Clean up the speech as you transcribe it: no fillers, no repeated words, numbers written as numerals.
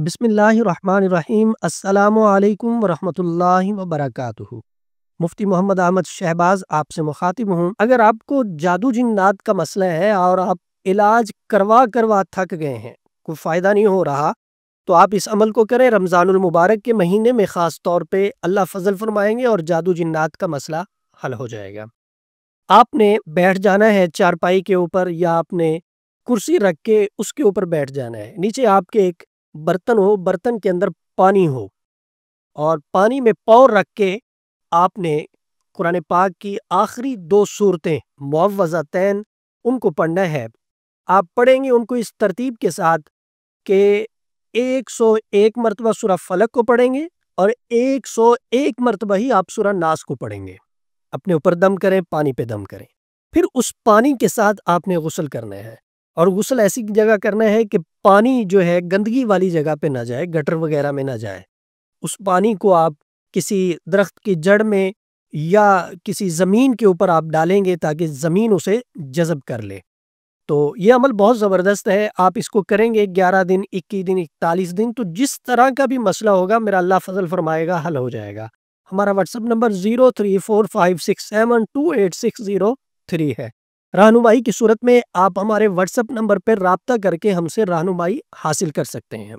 बिस्मिल्लाहिर्रहमानिर्रहीम। अस्सलामुअलैकुम वरहमतुल्लाहि वबरकातुहू। मुफ्ती मोहम्मद अहमद शहबाज आपसे मुखातिब हूँ। अगर आपको जादू जिन्नात का मसला है और आप इलाज करवा करवा थक गए हैं, कोई फ़ायदा नहीं हो रहा, तो आप इस अमल को करें। रमज़ानुल मुबारक के महीने में ख़ास तौर पे अल्लाह फजल फरमाएंगे और जादू जिन्नात का मसला हल हो जाएगा। आपने बैठ जाना है चारपाई के ऊपर या आपने कुर्सी रख के उसके ऊपर बैठ जाना है। नीचे आपके एक बर्तन हो, बर्तन के अंदर पानी हो और पानी में पाँव रख के आपने कुरान पाक की आखिरी 2 सूरतें मुअव्वज़तैन उनको पढ़ना है। आप पढ़ेंगे उनको इस तरतीब के साथ कि 101 मरतबा सूरा फलक को पढ़ेंगे और 101 मरतबा ही आप सूरा नास को पढ़ेंगे। अपने ऊपर दम करें, पानी पे दम करें। फिर उस पानी के साथ आपने गुस्ल करना है और गुस्ल ऐसी जगह करना है कि पानी जो है गंदगी वाली जगह पे ना जाए, गटर वगैरह में ना जाए। उस पानी को आप किसी दरख्त की जड़ में या किसी ज़मीन के ऊपर आप डालेंगे ताकि ज़मीन उसे जज़ब कर ले। तो ये अमल बहुत ज़बरदस्त है। आप इसको करेंगे 11 दिन, 21 दिन, 41 दिन, तो जिस तरह का भी मसला होगा मेरा अल्लाह फजल फरमाएगा, हल हो जाएगा। हमारा व्हाट्सएप नंबर 0345672860 है। रहनुमाई की सूरत में आप हमारे व्हाट्सएप नंबर पर राब्ता करके हमसे रहनुमाई हासिल कर सकते हैं।